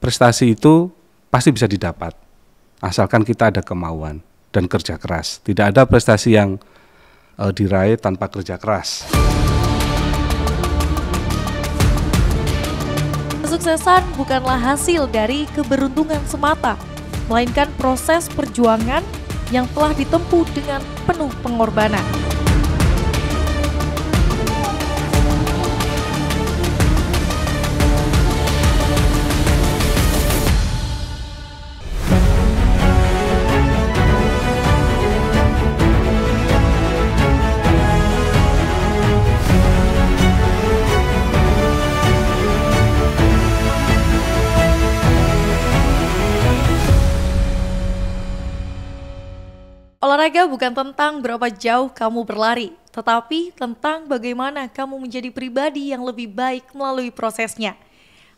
prestasi itu pasti bisa didapat, asalkan kita ada kemauan dan kerja keras. Tidak ada prestasi yang diraih tanpa kerja keras. Kesuksesan bukanlah hasil dari keberuntungan semata, melainkan proses perjuangan yang telah ditempuh dengan penuh pengorbanan. Olahraga bukan tentang berapa jauh kamu berlari, tetapi tentang bagaimana kamu menjadi pribadi yang lebih baik melalui prosesnya.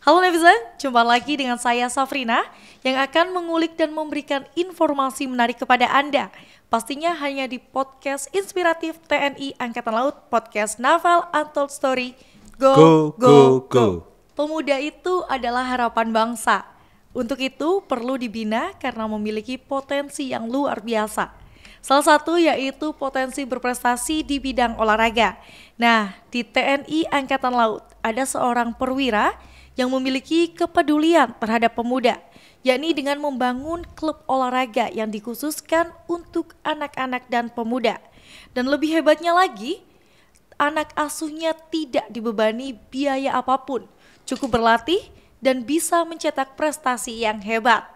Halo netizen, jumpa lagi dengan saya Safrina yang akan mengulik dan memberikan informasi menarik kepada Anda. Pastinya hanya di podcast inspiratif TNI Angkatan Laut, podcast Naval Untold Story. Go. Pemuda itu adalah harapan bangsa. Untuk itu perlu dibina karena memiliki potensi yang luar biasa. Salah satu yaitu potensi berprestasi di bidang olahraga. Nah, di TNI Angkatan Laut ada seorang perwira yang memiliki kepedulian terhadap pemuda, yakni dengan membangun klub olahraga yang dikhususkan untuk anak-anak dan pemuda. Dan lebih hebatnya lagi, anak asuhnya tidak dibebani biaya apapun, cukup berlatih dan bisa mencetak prestasi yang hebat.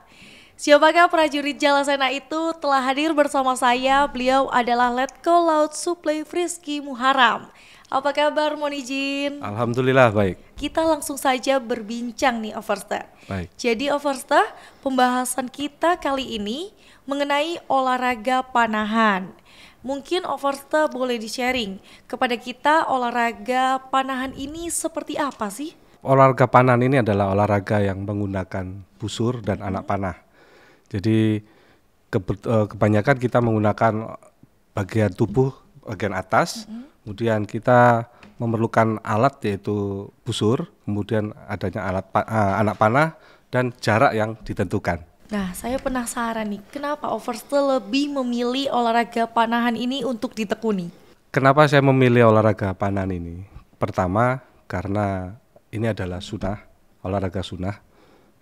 Siapakah prajurit Jalasena itu? Telah hadir bersama saya, beliau adalah Letkol Laut Suplai Frizky Muharam. Apa kabar, mohon izin? Alhamdulillah baik. Kita langsung saja berbincang nih, Overster. Baik. Jadi Overster, pembahasan kita kali ini mengenai olahraga panahan. Mungkin Overster boleh di-sharing kepada kita olahraga panahan ini seperti apa sih? Olahraga panahan ini adalah olahraga yang menggunakan busur dan anak panah. Jadi kebanyakan kita menggunakan bagian tubuh, bagian atas, kemudian kita memerlukan alat yaitu busur, kemudian adanya anak panah dan jarak yang ditentukan. Nah, saya penasaran nih, kenapa Overster lebih memilih olahraga panahan ini untuk ditekuni? Kenapa saya memilih olahraga panahan ini? Pertama, karena ini adalah sunnah, olahraga sunnah.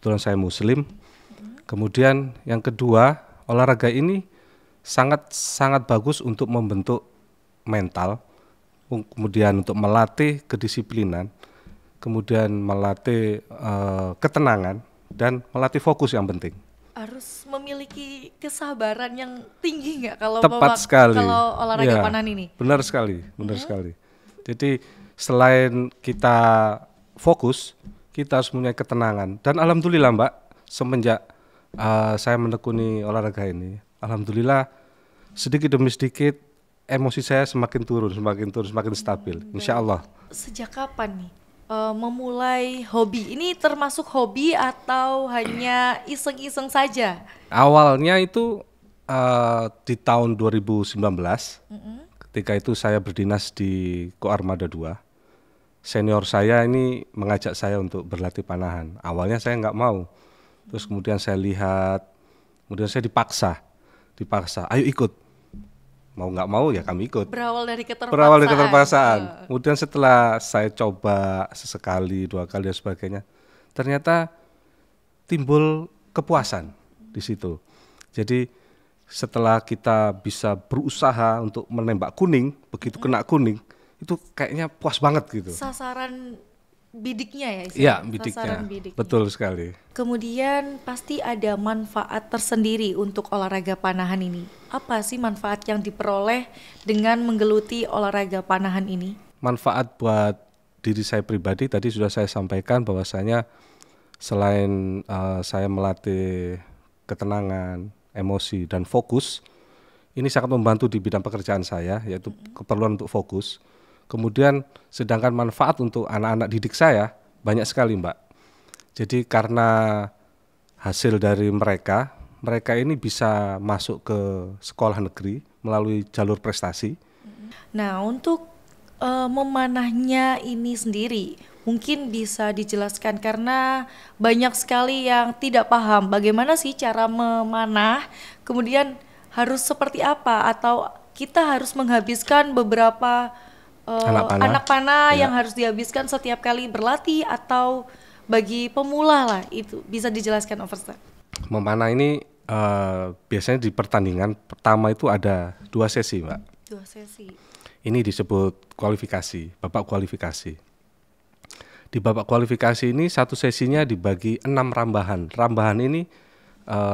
Kebetulan saya muslim. Kemudian yang kedua, olahraga ini sangat bagus untuk membentuk mental, kemudian untuk melatih kedisiplinan, kemudian melatih ketenangan dan melatih fokus yang penting. Harus memiliki kesabaran yang tinggi nggak kalau olahraga panahan ini? Benar sekali. Jadi selain kita fokus, kita harus punya ketenangan. Dan alhamdulillah Mbak, semenjak saya menekuni olahraga ini, alhamdulillah sedikit demi sedikit emosi saya semakin turun, semakin stabil, insya Allah. Sejak kapan nih memulai hobi? Ini termasuk hobi atau hanya iseng-iseng saja? Awalnya itu di tahun 2019, ketika itu saya berdinas di Koarmada 2. Senior saya ini mengajak saya untuk berlatih panahan. Awalnya saya nggak mau. Terus kemudian saya lihat, kemudian saya dipaksa, ayo ikut. Mau nggak mau ya kami ikut. Berawal dari keterpaksaan. Kemudian setelah saya coba sesekali, 2 kali dan sebagainya, ternyata timbul kepuasan di situ. Jadi setelah kita bisa berusaha untuk menembak kuning, begitu kena kuning, itu kayaknya puas banget gitu. Sasaran bidiknya ya? Iya, bidiknya. Betul sekali. Kemudian pasti ada manfaat tersendiri untuk olahraga panahan ini. Apa sih manfaat yang diperoleh dengan menggeluti olahraga panahan ini? Manfaat buat diri saya pribadi tadi sudah saya sampaikan bahwasanya selain saya melatih ketenangan, emosi dan fokus, ini sangat membantu di bidang pekerjaan saya, yaitu keperluan untuk fokus. Kemudian sedangkan manfaat untuk anak-anak didik saya banyak sekali Mbak. Jadi karena hasil dari mereka ini bisa masuk ke sekolah negeri melalui jalur prestasi. Nah untuk memanahnya ini sendiri Mungkin bisa dijelaskan karena banyak sekali yang tidak paham bagaimana sih cara memanah, kemudian harus seperti apa atau kita harus menghabiskan beberapa anak panah yang harus dihabiskan setiap kali berlatih atau bagi pemula lah, itu bisa dijelaskan Overster. Memanah ini biasanya di pertandingan pertama itu ada 2 sesi, Mbak. 2 sesi. Ini disebut kualifikasi, babak kualifikasi. Di babak kualifikasi ini satu sesinya dibagi 6 rambahan. Rambahan ini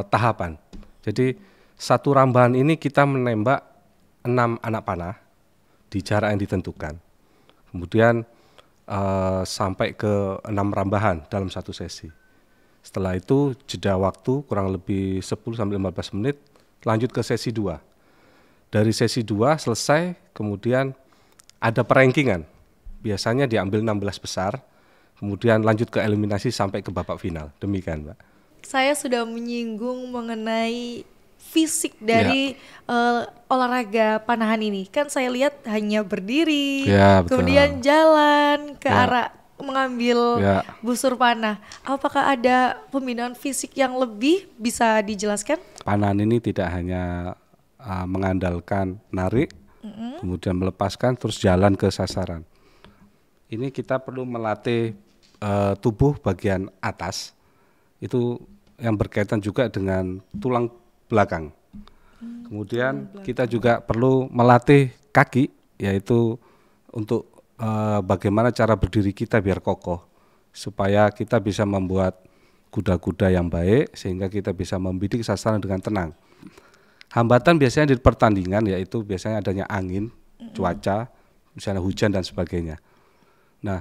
tahapan. Jadi satu rambahan ini kita menembak 6 anak panah di jarak yang ditentukan. Kemudian sampai ke 6 rambahan dalam satu sesi. Setelah itu jeda waktu kurang lebih 10-15 menit, lanjut ke sesi 2. Dari sesi 2 selesai, kemudian ada perankingan. Biasanya diambil 16 besar, kemudian lanjut ke eliminasi sampai ke babak final. Demikian, Mbak. Saya sudah menyinggung mengenai fisik dari olahraga panahan ini. Kan saya lihat hanya berdiri, kemudian jalan ke arah mengambil busur panah. Apakah ada pembinaan fisik yang lebih bisa dijelaskan? Panahan ini tidak hanya mengandalkan narik, kemudian melepaskan terus jalan ke sasaran. Ini kita perlu melatih tubuh bagian atas, itu yang berkaitan juga dengan tulang belakang. Kemudian kita juga perlu melatih kaki, yaitu untuk bagaimana cara berdiri kita biar kokoh, supaya kita bisa membuat kuda-kuda yang baik sehingga kita bisa membidik sasaran dengan tenang. Hambatan biasanya di pertandingan yaitu biasanya adanya angin, cuaca, misalnya hujan dan sebagainya. Nah,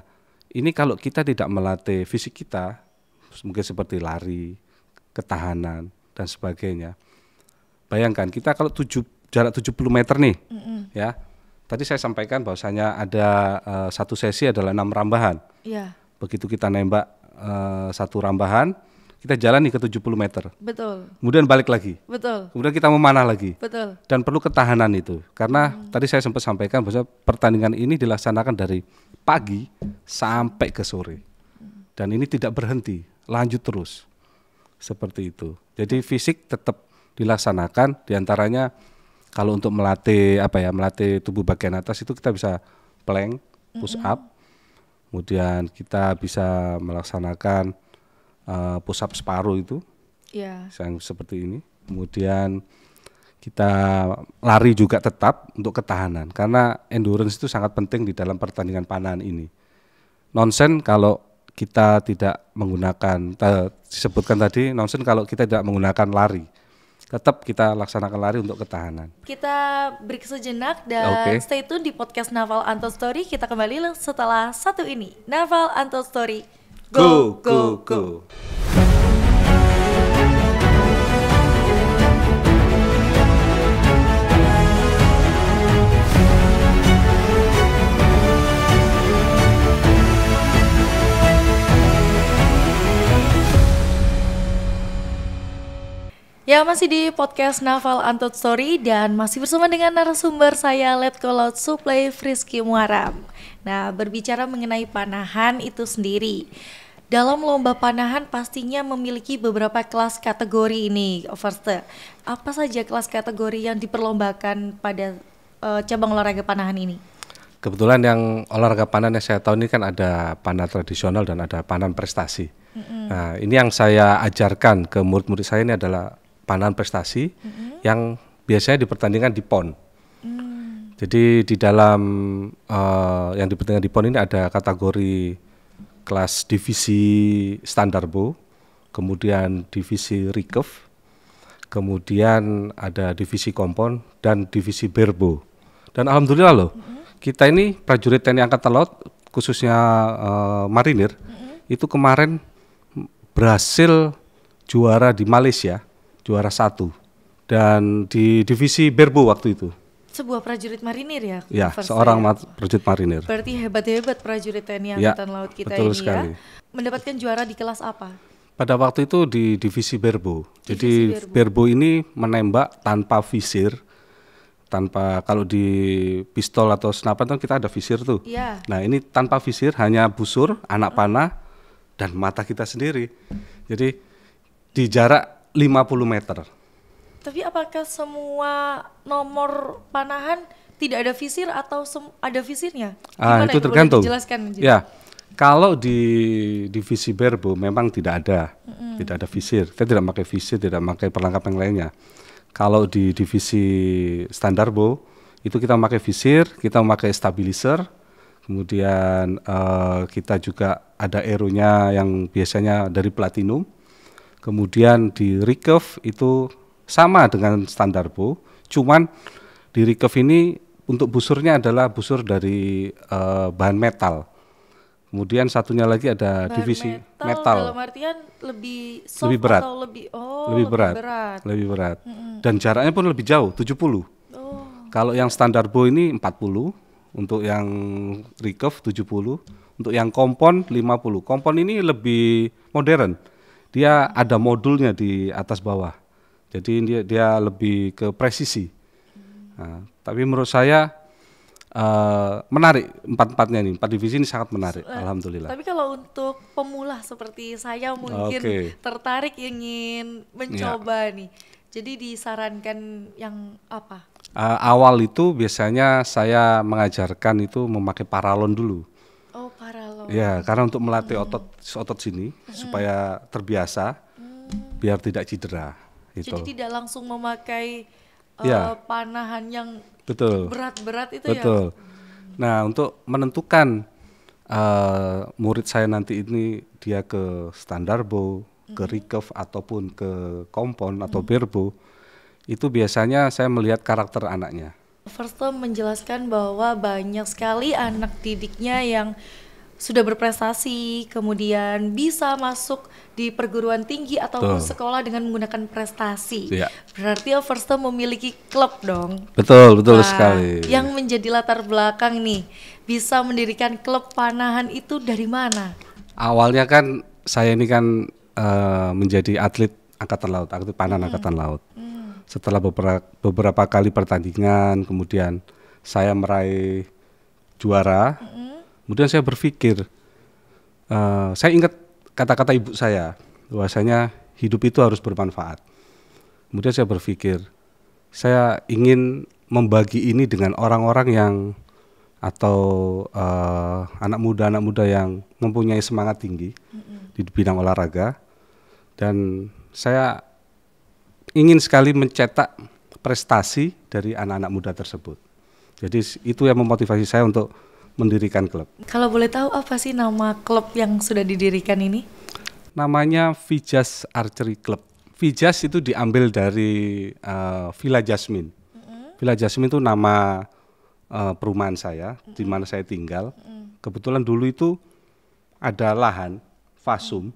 ini kalau kita tidak melatih fisik kita, mungkin seperti lari, ketahanan dan sebagainya. Bayangkan kita kalau jarak 70 meter nih, ya. Tadi saya sampaikan bahwasanya ada satu sesi adalah 6 rambahan. Begitu kita nembak satu rambahan, kita jalani ke 70 meter. Betul. Kemudian balik lagi. Betul. Kemudian kita memanah lagi. Betul. Dan perlu ketahanan itu. Karena tadi saya sempat sampaikan bahwa pertandingan ini dilaksanakan dari pagi sampai ke sore. Dan ini tidak berhenti, lanjut terus. Seperti itu. Jadi fisik tetap dilaksanakan, diantaranya kalau untuk melatih melatih tubuh bagian atas itu kita bisa plank, push up. Kemudian kita bisa melaksanakan push up separuh itu, yang seperti ini. Kemudian kita lari juga tetap untuk ketahanan, karena endurance itu sangat penting di dalam pertandingan panahan ini. Nonsen kalau kita tidak menggunakan, disebutkan tadi nonsen kalau kita tidak menggunakan lari. Tetap kita laksanakan lari untuk ketahanan. Kita break sejenak dan stay tune di podcast Naval Untold Story. Kita kembali setelah satu ini. Naval Untold Story. Go, go, go. Ya, masih di podcast Naval Untold Story dan masih bersama dengan narasumber saya Letko Laut Supply Frisky Muaram. Nah, berbicara mengenai panahan itu sendiri. Dalam lomba panahan pastinya memiliki beberapa kelas kategori ini, Overster. Apa saja kelas kategori yang diperlombakan pada cabang olahraga panahan ini? Kebetulan yang olahraga panahan yang saya tahu ini kan ada panah tradisional dan ada panahan prestasi. Nah, ini yang saya ajarkan ke murid-murid saya ini adalah panahan prestasi yang biasanya dipertandingkan di PON. Jadi di dalam yang dipertandingkan di PON ini ada kategori kelas divisi standar bow, kemudian divisi recurve, kemudian ada divisi kompon dan divisi barebow. Dan alhamdulillah loh, kita ini prajurit TNI Angkatan Laut khususnya marinir itu kemarin berhasil juara di Malaysia. Juara 1 dan di divisi barebow waktu itu. Sebuah prajurit marinir ya? Ya, seorang prajurit marinir. Berarti hebat-hebat prajurit TNI Angkatan Laut kita ini sekali. Mendapatkan juara di kelas apa? Pada waktu itu di divisi barebow. Jadi barebow ini menembak tanpa visir Tanpa, kalau di pistol atau senapan kan kita ada visir tuh. Iya. Nah ini tanpa visir, hanya busur, anak panah, dan mata kita sendiri. Jadi di jarak 50 meter. Tapi apakah semua nomor panahan tidak ada visir atau ada visirnya? Gimana Itu Boleh tergantung. dijelaskan? Ya, kalau di divisi Berbo memang tidak ada visir. Kita tidak pakai visir, tidak pakai perlengkapan yang lainnya. Kalau di divisi standar Bo, itu kita memakai visir, kita memakai stabilizer, kemudian kita juga ada aeronya yang biasanya dari platinum. Kemudian di recurve itu sama dengan standar Bo, cuman di recurve ini untuk busurnya adalah busur dari bahan metal. Kemudian satunya lagi ada Bahan divisi metal metal. dalam artian lebih soft Lebih berat. atau lebih Lebih berat. Lebih berat. Dan jaraknya pun lebih jauh, 70. Kalau yang standar Bo ini 40, untuk yang recurve 70, untuk yang kompon 50. Kompon ini lebih modern. Dia ada modulnya di atas bawah. Jadi dia lebih ke presisi. Nah, tapi menurut saya menarik empat-empatnya nih, 4 divisi ini sangat menarik, alhamdulillah. Tapi kalau untuk pemula seperti saya mungkin tertarik ingin mencoba nih. Jadi disarankan yang apa? Awal itu biasanya saya mengajarkan itu memakai paralon dulu. Oh, paralon. Ya, karena untuk melatih otot sini supaya terbiasa, biar tidak cedera. Gitu. Jadi tidak langsung memakai panahan yang berat-berat itu ya? Betul. Nah, untuk menentukan murid saya nanti ini dia ke standar Bo, ke recurve ataupun ke kompon atau berbo, itu biasanya saya melihat karakter anaknya. First Tom menjelaskan bahwa banyak sekali anak didiknya yang sudah berprestasi, kemudian bisa masuk di perguruan tinggi ataupun sekolah dengan menggunakan prestasi. Berarti First Tom memiliki klub dong. Betul sekali. Yang menjadi latar belakang nih, bisa mendirikan klub panahan itu dari mana? Awalnya kan saya ini kan menjadi atlet angkatan laut, atlet panahan angkatan laut. Setelah beberapa kali pertandingan, kemudian saya meraih juara. Kemudian saya berpikir, saya ingat kata-kata ibu saya, bahwasanya hidup itu harus bermanfaat. Kemudian saya berpikir, saya ingin membagi ini dengan orang-orang yang atau anak muda yang mempunyai semangat tinggi di bidang olahraga, dan saya ingin sekali mencetak prestasi dari anak-anak muda tersebut. Jadi itu yang memotivasi saya untuk mendirikan klub. Kalau boleh tahu apa sih nama klub yang sudah didirikan ini? Namanya Vijas Archery Club. Vijas itu diambil dari Villa Jasmine. Villa Jasmine itu nama perumahan saya, di mana saya tinggal. Kebetulan dulu itu ada lahan fasum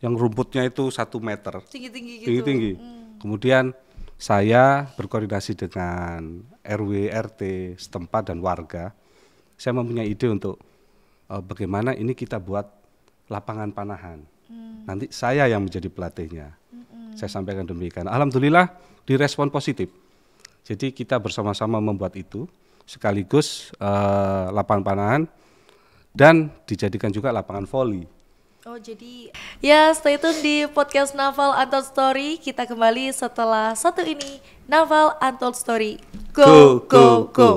yang rumputnya itu 1 meter. Tinggi-tinggi gitu. Tinggi-tinggi. Kemudian saya berkoordinasi dengan RW, RT setempat dan warga. Saya mempunyai ide untuk bagaimana ini kita buat lapangan panahan. Nanti saya yang menjadi pelatihnya. Saya sampaikan demikian. Alhamdulillah direspon positif. Jadi kita bersama-sama membuat itu, sekaligus lapangan panahan dan dijadikan juga lapangan voli. Oh jadi ya, stay tune di podcast Naval Untold Story. Kita kembali setelah satu ini. Naval Untold Story. Go, go, go.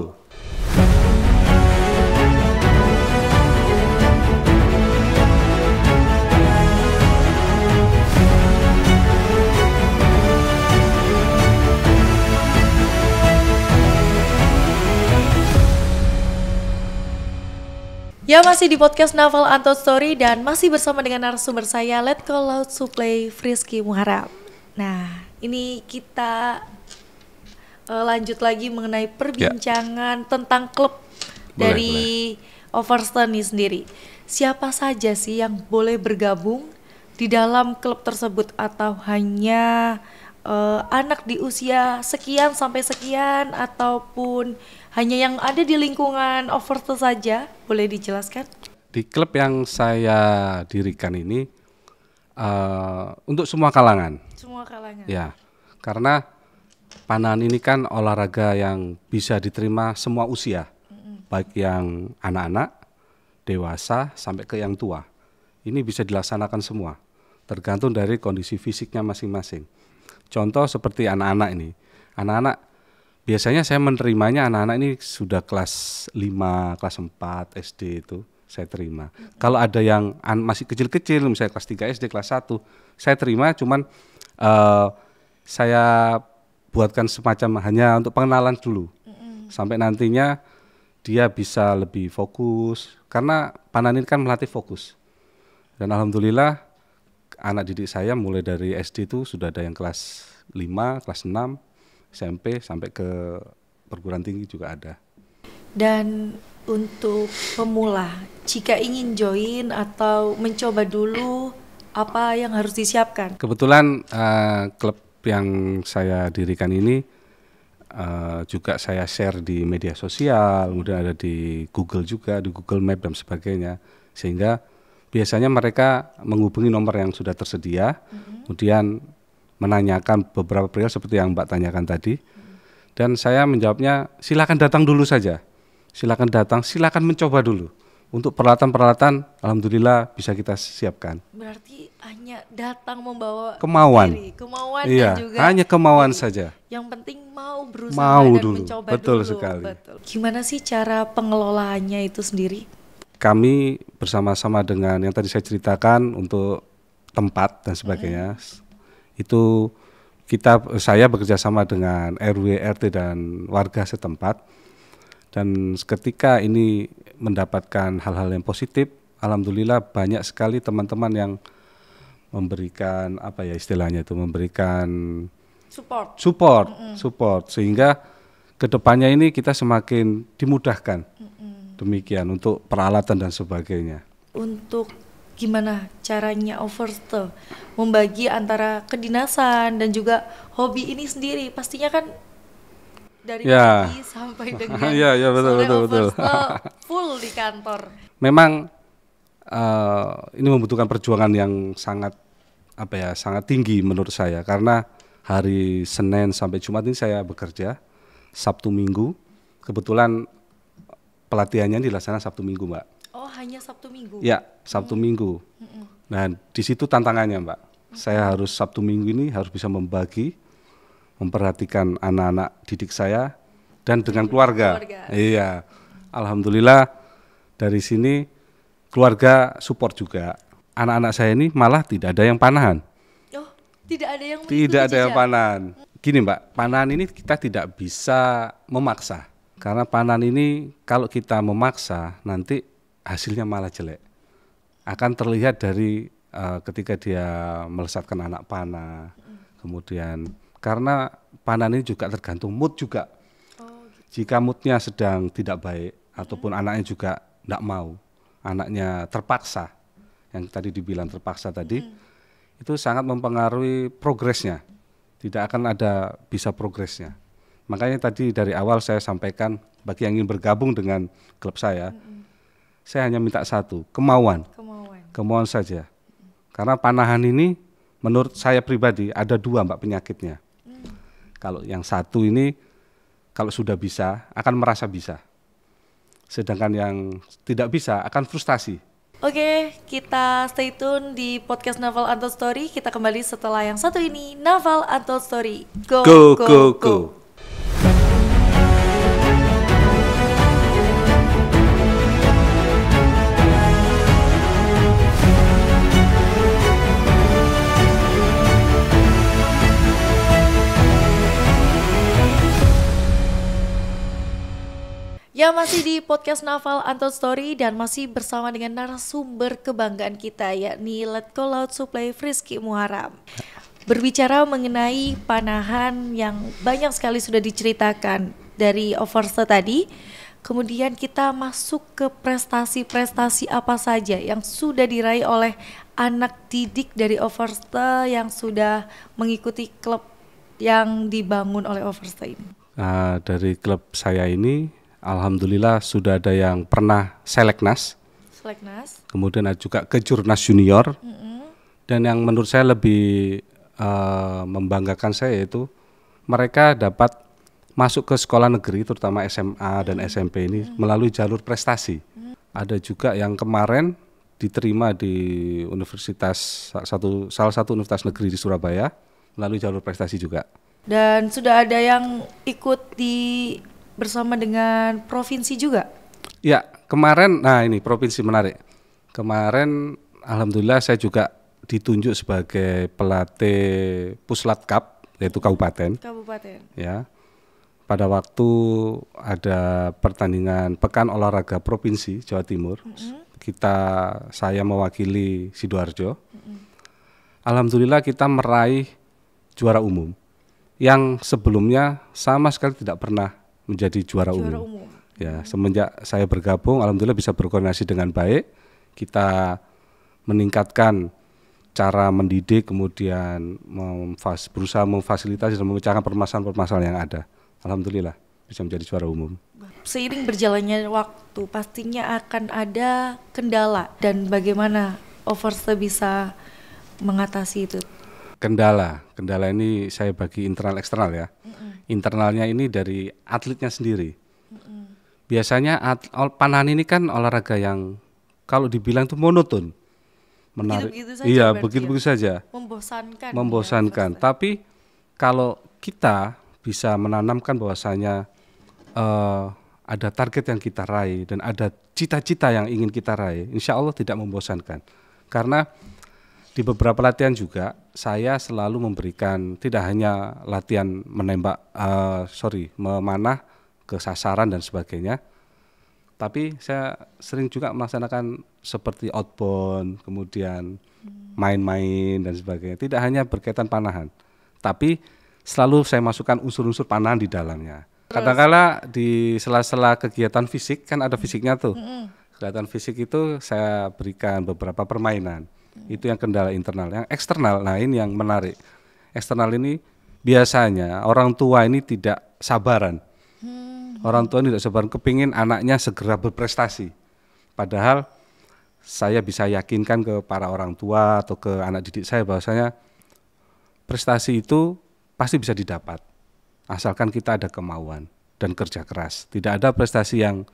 Ya, masih di podcast Naval Untold Story dan masih bersama dengan narasumber saya, Letco Laut Supply Frisky Muharram. Nah, ini kita lanjut lagi mengenai perbincangan tentang klub dari Overstone ini sendiri. Siapa saja sih yang boleh bergabung di dalam klub tersebut, atau hanya anak di usia sekian sampai sekian, ataupun hanya yang ada di lingkungan Overstone saja? Boleh dijelaskan? Di klub yang saya dirikan ini untuk semua kalangan. Semua kalangan. Ya, karena panahan ini kan olahraga yang bisa diterima semua usia, baik yang anak-anak, dewasa, sampai ke yang tua. Ini bisa dilaksanakan semua, tergantung dari kondisi fisiknya masing-masing. Contoh seperti anak-anak ini. Anak-anak, biasanya saya menerimanya anak-anak ini sudah kelas 5, kelas 4 SD itu saya terima. Kalau ada yang masih kecil-kecil, misalnya kelas 3 SD, kelas 1, saya terima, cuman saya buatkan semacam hanya untuk pengenalan dulu. Sampai nantinya dia bisa lebih fokus, karena panahan ini kan melatih fokus. Dan alhamdulillah anak didik saya mulai dari SD itu sudah ada yang kelas 5, kelas 6, SMP, sampai ke perguruan tinggi juga ada. Dan untuk pemula, jika ingin join atau mencoba dulu, apa yang harus disiapkan? Kebetulan klub yang saya dirikan ini juga saya share di media sosial, kemudian ada di Google juga, di Google Map dan sebagainya, sehingga biasanya mereka menghubungi nomor yang sudah tersedia, kemudian menanyakan beberapa perihal seperti yang Mbak tanyakan tadi, dan saya menjawabnya silakan datang dulu saja, silakan datang, silakan mencoba dulu. Untuk peralatan-peralatan, alhamdulillah bisa kita siapkan. Berarti hanya datang membawa kemauan, diri, kemauan iya, dan juga hanya kemauan saja. Yang penting mau berusaha Mau dan dulu, mencoba betul dulu. sekali. Betul. Gimana sih cara pengelolaannya itu sendiri? Kami bersama-sama dengan yang tadi saya ceritakan untuk tempat dan sebagainya, itu saya bekerja sama dengan RW, RT dan warga setempat. Dan ketika ini mendapatkan hal-hal yang positif, alhamdulillah banyak sekali teman-teman yang memberikan memberikan support sehingga kedepannya ini kita semakin dimudahkan. Demikian untuk peralatan dan sebagainya. Untuk gimana caranya Overste membagi antara kedinasan dan juga hobi ini sendiri, pastinya kan dari pagi sampai dengan sore Overste full di kantor. Memang ini membutuhkan perjuangan yang sangat sangat tinggi menurut saya, karena hari Senin sampai Jumat ini saya bekerja, Sabtu Minggu kebetulan pelatihannya dilaksanakan Sabtu Minggu, Mbak. Oh, hanya Sabtu Minggu? Ya, Sabtu Minggu. Nah, di situ tantangannya, Mbak. Saya harus Sabtu Minggu ini harus bisa memperhatikan anak-anak didik saya dan dengan keluarga. Iya, alhamdulillah dari sini keluarga support juga. Anak-anak saya ini malah tidak ada yang panahan. Oh, tidak ada yang panahan. Gini Mbak, panahan ini kita tidak bisa memaksa. Karena panahan ini kalau kita memaksa nanti hasilnya malah jelek. Akan terlihat dari ketika dia melesatkan anak panah, kemudian karena panahan ini juga tergantung mood juga. Jika moodnya sedang tidak baik ataupun anaknya juga tidak mau, anaknya terpaksa, yang tadi dibilang terpaksa tadi, itu sangat mempengaruhi progresnya. Tidak akan ada bisa progresnya. Makanya tadi dari awal saya sampaikan bagi yang ingin bergabung dengan klub saya hanya minta satu, kemauan saja. Karena panahan ini menurut saya pribadi ada dua Mbak penyakitnya. Kalau yang satu ini kalau sudah bisa akan merasa bisa, sedangkan yang tidak bisa akan frustasi. Oke, kita stay tune di podcast Naval Untold Story. Kita kembali setelah yang satu ini, Naval Untold Story. Go. Ya, masih di podcast Naval Untold Story dan masih bersama dengan narasumber kebanggaan kita, yakni Letgo Laut Supply Frizky Muharam. Berbicara mengenai panahan yang banyak sekali sudah diceritakan dari Overste tadi, kemudian kita masuk ke prestasi-prestasi apa saja yang sudah diraih oleh anak didik dari Overste yang sudah mengikuti klub yang dibangun oleh Overste ini. Dari klub saya ini alhamdulillah sudah ada yang pernah seleknas, kemudian ada juga kejurnas junior, dan yang menurut saya lebih membanggakan saya yaitu mereka dapat masuk ke sekolah negeri terutama SMA dan SMP ini melalui jalur prestasi. Ada juga yang kemarin diterima di universitas salah satu universitas negeri di Surabaya melalui jalur prestasi juga. Dan sudah ada yang ikut bersama dengan provinsi juga? Ya, kemarin, nah ini provinsi menarik. Kemarin alhamdulillah saya juga ditunjuk sebagai pelatih Puslat Cup, yaitu kabupaten. Ya. Pada waktu ada pertandingan Pekan Olahraga Provinsi Jawa Timur, saya mewakili Sidoarjo. Alhamdulillah kita meraih juara umum yang sebelumnya sama sekali tidak pernah menjadi juara umum. Ya, semenjak saya bergabung, alhamdulillah bisa berkoordinasi dengan baik. Kita meningkatkan cara mendidik, kemudian berusaha memfasilitasi dan memecahkan permasalahan-permasalahan yang ada. Alhamdulillah bisa menjadi juara umum. Seiring berjalannya waktu pastinya akan ada kendala, dan bagaimana Overstep bisa mengatasi itu? Kendala ini saya bagi internal eksternal ya. Internalnya ini dari atletnya sendiri. Biasanya panahan ini kan olahraga yang kalau dibilang itu monoton, menarik. Begitu saja. Membosankan. Tapi kalau kita bisa menanamkan bahwasanya ada target yang kita raih dan ada cita-cita yang ingin kita raih, insya Allah tidak membosankan. Karena di beberapa latihan juga saya selalu memberikan tidak hanya latihan memanah ke sasaran dan sebagainya, tapi saya sering juga melaksanakan seperti outbound, kemudian main-main dan sebagainya. Tidak hanya berkaitan panahan, tapi selalu saya masukkan unsur-unsur panahan di dalamnya. Kadang-kala di sela-sela kegiatan fisik, kan ada fisiknya tuh. Kegiatan fisik itu saya berikan beberapa permainan. Itu yang kendala internal. Yang eksternal, nah ini yang menarik. Eksternal ini biasanya orang tua ini tidak sabaran. Orang tua ini tidak sabaran, kepingin anaknya segera berprestasi. Padahal saya bisa yakinkan ke para orang tua atau ke anak didik saya bahwasanya prestasi itu pasti bisa didapat, asalkan kita ada kemauan dan kerja keras. Tidak ada prestasi yang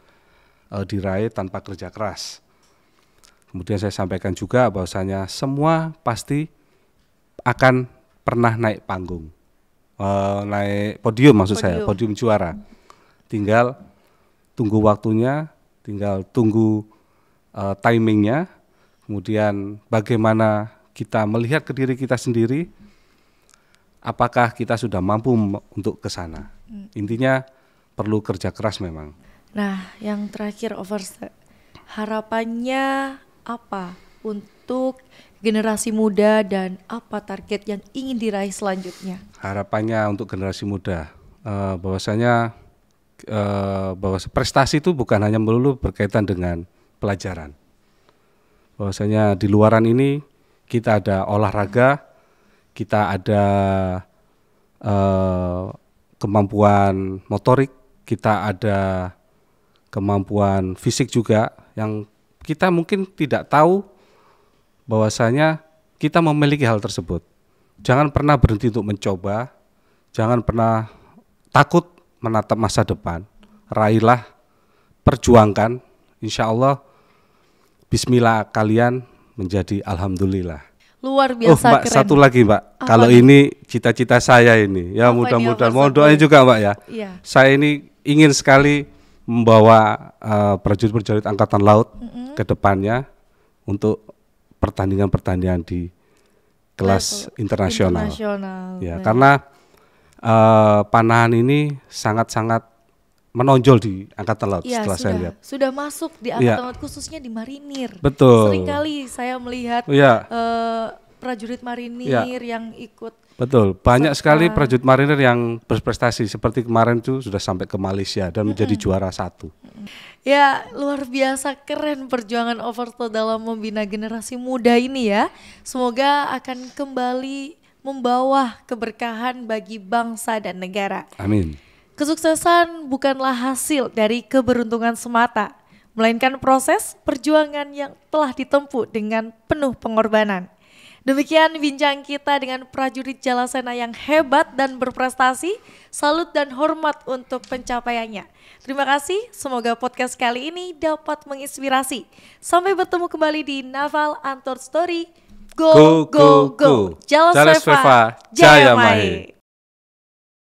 diraih tanpa kerja keras. Kemudian saya sampaikan juga bahwasanya semua pasti akan pernah naik panggung, naik podium saya, podium juara. Tinggal tunggu waktunya, tinggal tunggu timingnya, kemudian bagaimana kita melihat ke diri kita sendiri, apakah kita sudah mampu untuk ke sana. Intinya perlu kerja keras memang. Nah, yang terakhir Overstep, harapannya apa untuk generasi muda dan apa target yang ingin diraih selanjutnya? Harapannya untuk generasi muda, bahwasanya bahwa prestasi itu bukan hanya melulu berkaitan dengan pelajaran. Bahwasanya di luaran ini kita ada olahraga, kita ada kemampuan motorik, kita ada kemampuan fisik juga yang kita mungkin tidak tahu bahwasanya kita memiliki hal tersebut. Jangan pernah berhenti untuk mencoba, jangan pernah takut menatap masa depan, raihlah, perjuangkan, insya Allah bismillah kalian menjadi alhamdulillah. Luar biasa Mbak, keren. Satu lagi Mbak, kalau ini cita-cita saya ini, ya mudah-mudahan, mohon doanya juga Mbak ya. Iya. Saya ini ingin sekali membawa prajurit-prajurit Angkatan Laut ke depannya untuk pertandingan-pertandingan di kelas internasional. Ya, karena panahan ini sangat-sangat menonjol di Angkatan Laut setelah saya lihat. Sudah masuk di Angkatan Laut, khususnya di Marinir. Betul. Seringkali saya melihat prajurit Marinir yang ikut. Betul, banyak sekali prajurit Marinir yang berprestasi. Seperti kemarin itu sudah sampai ke Malaysia dan menjadi juara 1. Ya, luar biasa keren perjuangan Overstep dalam membina generasi muda ini ya. Semoga akan kembali membawa keberkahan bagi bangsa dan negara. Amin. Kesuksesan bukanlah hasil dari keberuntungan semata, melainkan proses perjuangan yang telah ditempuh dengan penuh pengorbanan. Demikian bincang kita dengan prajurit Jalasena yang hebat dan berprestasi. Salut dan hormat untuk pencapaiannya. Terima kasih, semoga podcast kali ini dapat menginspirasi. Sampai bertemu kembali di Naval Untold Story. Go, go, go. Jalas Veva, Jaya Mae.